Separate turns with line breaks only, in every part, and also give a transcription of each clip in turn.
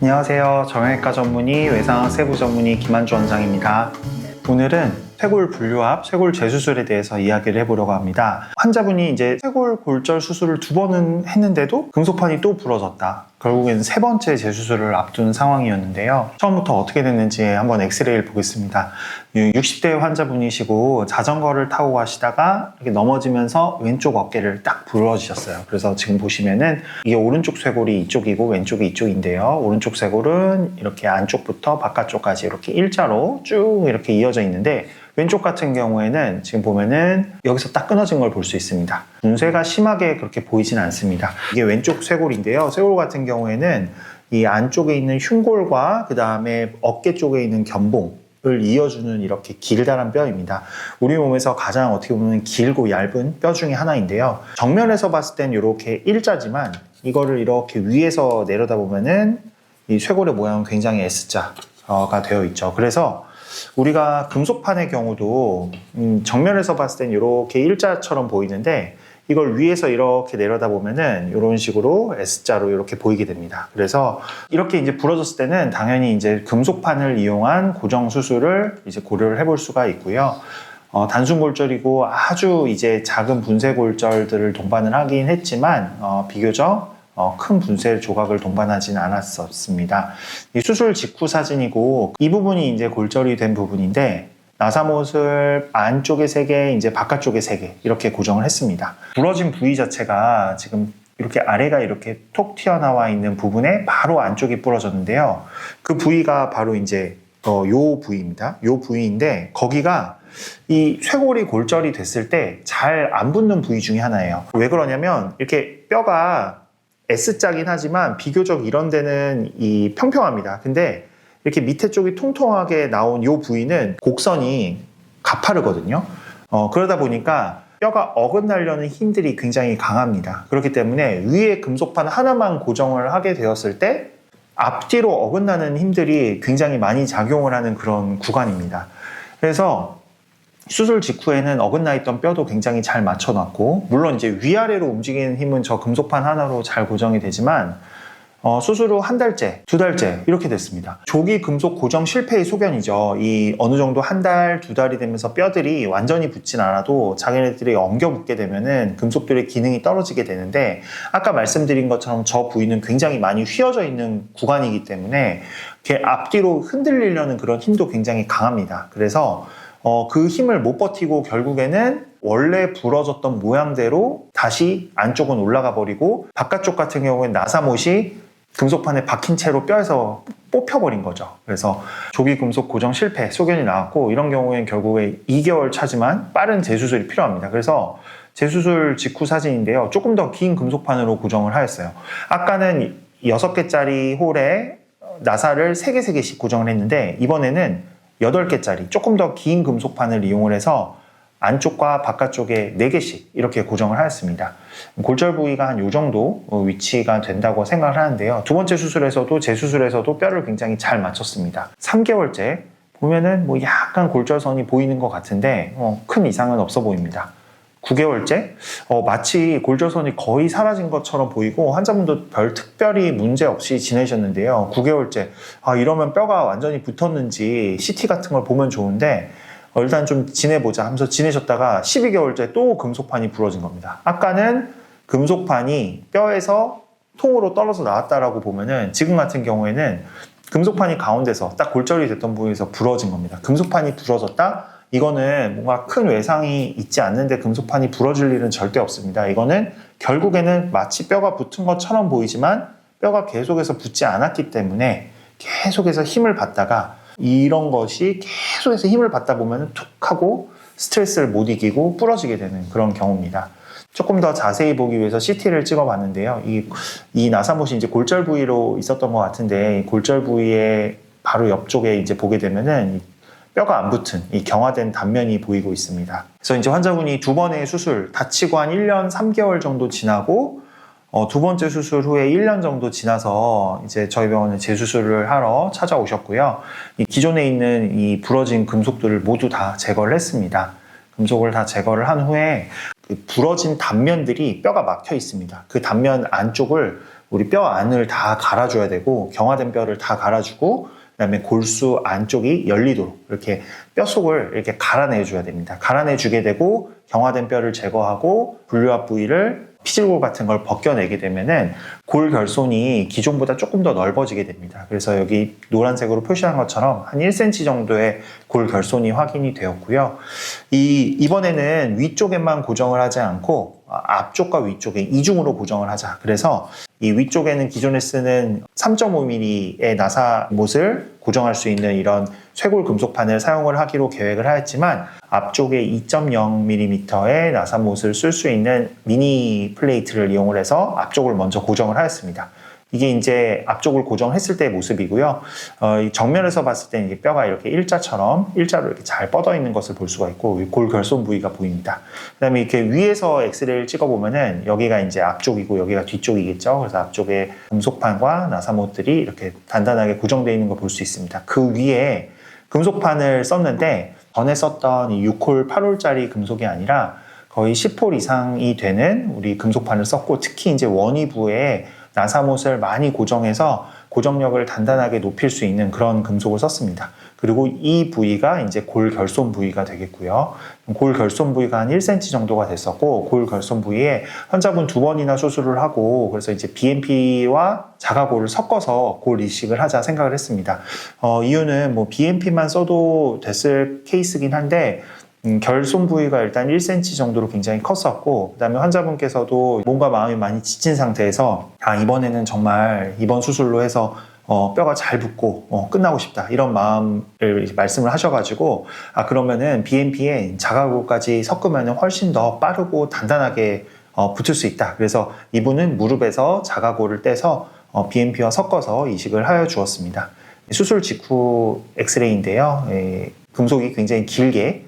안녕하세요. 정형외과 전문의, 외상학 세부 전문의 김한주 원장입니다. 오늘은 쇄골 분류압, 쇄골 재수술에 대해서 이야기를 해보려고 합니다. 환자분이 이제 쇄골 골절 수술을 2번은 했는데도 금속판이 또 부러졌다. 결국에는 3번째 재수술을 앞둔 상황이었는데요. 처음부터 어떻게 됐는지 한번 엑스레이를 보겠습니다. 60대 환자분이시고 자전거를 타고 가시다가 이렇게 넘어지면서 왼쪽 어깨를 딱 부러지셨어요. 그래서 지금 보시면은 이게 오른쪽 쇄골이 이쪽이고 왼쪽이 이쪽인데요. 오른쪽 쇄골은 이렇게 안쪽부터 바깥쪽까지 이렇게 일자로 쭉 이렇게 이어져 있는데 왼쪽 같은 경우에는 지금 보면은 여기서 딱 끊어진 걸 볼 수 있습니다. 분쇄가 심하게 그렇게 보이진 않습니다. 이게 왼쪽 쇄골인데요. 쇄골 같은 경우에는 이 안쪽에 있는 흉골과 그 다음에 어깨 쪽에 있는 견봉을 이어주는 이렇게 길다란 뼈입니다. 우리 몸에서 가장 어떻게 보면 길고 얇은 뼈 중에 하나인데요. 정면에서 봤을 땐 이렇게 일자지만 이거를 이렇게 위에서 내려다 보면은 이 쇄골의 모양은 굉장히 S자가 되어 있죠. 그래서 우리가 금속판의 경우도 정면에서 봤을 땐 이렇게 일자처럼 보이는데 이걸 위에서 이렇게 내려다 보면은 이런 식으로 S자로 이렇게 보이게 됩니다. 그래서 이렇게 이제 부러졌을 때는 당연히 이제 금속판을 이용한 고정 수술을 이제 고려를 해볼 수가 있고요. 단순 골절이고 아주 이제 작은 분쇄 골절들을 동반을 하긴 했지만 비교적 큰 분쇄 조각을 동반하지는 않았었습니다. 이 수술 직후 사진이고 이 부분이 이제 골절이 된 부분인데 나사못을 안쪽에 3개, 이제 바깥쪽에 3개 이렇게 고정을 했습니다. 부러진 부위 자체가 지금 이렇게 아래가 이렇게 톡 튀어나와 있는 부분에 바로 안쪽이 부러졌는데요. 그 부위가 바로 이제 요 부위입니다. 요 부위인데 거기가 이 쇄골이 골절이 됐을 때 잘 안 붙는 부위 중에 하나예요. 왜 그러냐면 이렇게 뼈가 S자긴 하지만 비교적 이런 데는 이 평평합니다. 근데 이렇게 밑에 쪽이 통통하게 나온 이 부위는 곡선이 가파르거든요. 그러다 보니까 뼈가 어긋나려는 힘들이 굉장히 강합니다. 그렇기 때문에 위에 금속판 하나만 고정을 하게 되었을 때 앞뒤로 어긋나는 힘들이 굉장히 많이 작용을 하는 그런 구간입니다. 그래서 수술 직후에는 어긋나 있던 뼈도 굉장히 잘 맞춰놨고 물론 이제 위아래로 움직이는 힘은 저 금속판 하나로 잘 고정이 되지만 수술 후 1달째, 2달째 이렇게 됐습니다. 조기 금속 고정 실패의 소견이죠. 이 어느 정도 1달, 2달이 되면서 뼈들이 완전히 붙진 않아도 자기네들이 엉겨 붙게 되면은 금속들의 기능이 떨어지게 되는데 아까 말씀드린 것처럼 저 부위는 굉장히 많이 휘어져 있는 구간이기 때문에 이렇게 앞뒤로 흔들리려는 그런 힘도 굉장히 강합니다. 그래서 그 힘을 못 버티고 결국에는 원래 부러졌던 모양대로 다시 안쪽은 올라가 버리고 바깥쪽 같은 경우에는 나사못이 금속판에 박힌 채로 뼈에서 뽑혀버린 거죠. 그래서 조기 금속 고정 실패 소견이 나왔고 이런 경우에는 결국에 2개월 차지만 빠른 재수술이 필요합니다. 그래서 재수술 직후 사진인데요. 조금 더 긴 금속판으로 고정을 하였어요. 아까는 6개짜리 홀에 나사를 3개씩 고정을 했는데 이번에는 8개짜리 조금 더 긴 금속판을 이용을 해서 안쪽과 바깥쪽에 4개씩 이렇게 고정을 하였습니다. 골절 부위가 한 이 정도 위치가 된다고 생각을 하는데요. 2번째 수술에서도 재수술에서도 뼈를 굉장히 잘 맞췄습니다. 3개월째 보면은 뭐 약간 골절선이 보이는 것 같은데 큰 이상은 없어 보입니다. 9개월째 마치 골절선이 거의 사라진 것처럼 보이고 환자분도 별 특별히 문제 없이 지내셨는데요. 9개월째 이러면 뼈가 완전히 붙었는지 CT 같은 걸 보면 좋은데 일단 좀 지내보자 하면서 지내셨다가 12개월째 또 금속판이 부러진 겁니다. 아까는 금속판이 뼈에서 통으로 떨어져 나왔다라고 보면은 지금 같은 경우에는 금속판이 가운데서 딱 골절이 됐던 부위에서 부러진 겁니다. 금속판이 부러졌다? 이거는 뭔가 큰 외상이 있지 않는데 금속판이 부러질 일은 절대 없습니다. 이거는 결국에는 마치 뼈가 붙은 것처럼 보이지만 뼈가 계속해서 붙지 않았기 때문에 계속해서 힘을 받다가 이런 것이 계속해서 힘을 받다 보면 툭 하고 스트레스를 못 이기고 부러지게 되는 그런 경우입니다. 조금 더 자세히 보기 위해서 CT를 찍어봤는데요. 이 나사못이 이제 골절 부위로 있었던 것 같은데 이 골절 부위의 바로 옆쪽에 이제 보게 되면은 뼈가 안 붙은 이 경화된 단면이 보이고 있습니다. 그래서 이제 환자분이 2번의 수술 다치고 한 1년 3개월 정도 지나고 2번째 수술 후에 1년 정도 지나서 이제 저희 병원에 재수술을 하러 찾아오셨고요. 이 기존에 있는 이 부러진 금속들을 모두 다 제거를 했습니다. 금속을 다 제거를 한 후에 그 부러진 단면들이 뼈가 막혀 있습니다. 그 단면 안쪽을 우리 뼈 안을 다 갈아줘야 되고 경화된 뼈를 다 갈아주고 그다음에 골수 안쪽이 열리도록 이렇게 뼈 속을 이렇게 갈아내줘야 됩니다. 갈아내주게 되고 경화된 뼈를 제거하고 분류압 부위를 피질골 같은 걸 벗겨내게 되면은 골 결손이 기존보다 조금 더 넓어지게 됩니다. 그래서 여기 노란색으로 표시한 것처럼 한 1cm 정도의 골 결손이 확인이 되었고요. 이번에는 위쪽에만 고정을 하지 않고 앞쪽과 위쪽에 이중으로 고정을 하자. 그래서 이 위쪽에는 기존에 쓰는 3.5mm의 나사못을 고정할 수 있는 이런 쇄골 금속판을 사용을 하기로 계획을 하였지만 앞쪽에 2.0mm의 나사못을 쓸 수 있는 미니 플레이트를 이용을 해서 앞쪽을 먼저 고정을 하였습니다. 이게 이제 앞쪽을 고정했을 때의 모습이고요. 정면에서 봤을 때는 이게 뼈가 이렇게 일자로 이렇게 잘 뻗어 있는 것을 볼 수가 있고 골 결손 부위가 보입니다. 그다음에 이렇게 위에서 엑스레이를 찍어보면은 여기가 이제 앞쪽이고 여기가 뒤쪽이겠죠. 그래서 앞쪽에 금속판과 나사못들이 이렇게 단단하게 고정되어 있는 걸 볼 수 있습니다. 그 위에 금속판을 썼는데 전에 썼던 이 6홀, 8홀짜리 금속이 아니라 거의 10홀 이상이 되는 우리 금속판을 썼고 특히 이제 원위부에 나사못을 많이 고정해서 고정력을 단단하게 높일 수 있는 그런 금속을 썼습니다. 그리고 이 부위가 이제 골 결손 부위가 되겠고요. 골 결손 부위가 한 1cm 정도가 됐었고 골 결손 부위에 환자분 2번이나 수술을 하고 그래서 이제 BMP와 자가골을 섞어서 골 이식을 하자 생각을 했습니다. 이유는 뭐 BMP만 써도 됐을 케이스긴 한데 결손 부위가 일단 1cm 정도로 굉장히 컸었고 그다음에 환자분께서도 몸과 마음이 많이 지친 상태에서 이번에는 정말 이번 수술로 해서 뼈가 잘 붙고 끝나고 싶다 이런 마음을 말씀을 하셔가지고 그러면은 BMP에 자가골까지 섞으면 훨씬 더 빠르고 단단하게 붙을 수 있다. 그래서 이분은 무릎에서 자가골을 떼서 BMP와 섞어서 이식을 하여 주었습니다. 수술 직후 엑스레이인데요. 금속이 굉장히 길게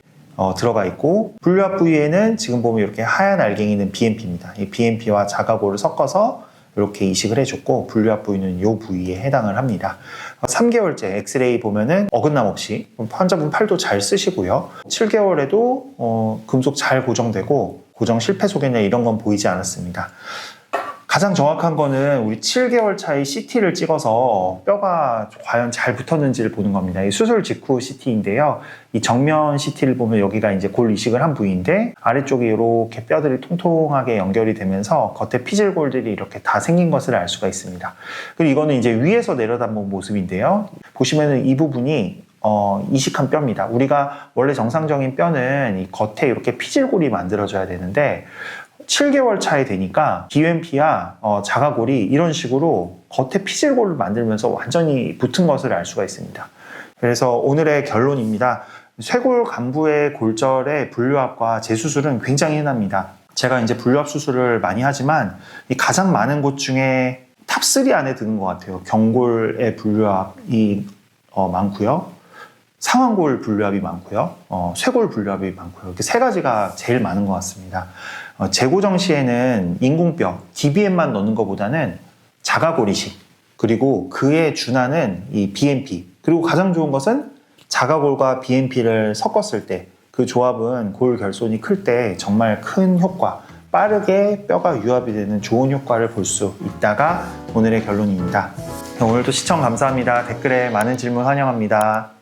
들어가 있고 분류압 부위에는 지금 보면 이렇게 하얀 알갱이는 BMP입니다. 이 BMP와 자가골을 섞어서 이렇게 이식을 해줬고 분류압 부위는 이 부위에 해당을 합니다. 3개월째 엑스레이 보면은 어긋남 없이 환자분 팔도 잘 쓰시고요. 7개월에도 금속 잘 고정되고 고정 실패 소견이나 이런 건 보이지 않았습니다. 가장 정확한 거는 우리 7개월 차의 CT를 찍어서 뼈가 과연 잘 붙었는지를 보는 겁니다. 이 수술 직후 CT인데요. 이 정면 CT를 보면 여기가 이제 골 이식을 한 부위인데 아래쪽에 이렇게 뼈들이 통통하게 연결이 되면서 겉에 피질골들이 이렇게 다 생긴 것을 알 수가 있습니다. 그리고 이거는 이제 위에서 내려다본 모습인데요. 보시면은 이 부분이 이식한 뼈입니다. 우리가 원래 정상적인 뼈는 이 겉에 이렇게 피질골이 만들어져야 되는데 7개월 차에 되니까 BMP와 자가골이 이런 식으로 겉에 피질골을 만들면서 완전히 붙은 것을 알 수가 있습니다. 그래서 오늘의 결론입니다. 쇄골 간부의 골절의 분류압과 재수술은 굉장히 흔합니다. 제가 이제 분류압 수술을 많이 하지만 이 가장 많은 곳 중에 탑3 안에 드는 것 같아요. 경골의 분류압이 많고요. 상완골 분류압이 많고요. 쇄골 분류압이 많고요. 이렇게 세 가지가 제일 많은 것 같습니다. 재고정 시에는 인공뼈, DBM만 넣는 것보다는 자가골 이식, 그리고 그에 준하는 이 BMP, 그리고 가장 좋은 것은 자가골과 BMP를 섞었을 때 그 조합은 골 결손이 클 때 정말 큰 효과, 빠르게 뼈가 유압이 되는 좋은 효과를 볼 수 있다가 오늘의 결론입니다. 오늘도 시청 감사합니다. 댓글에 많은 질문 환영합니다.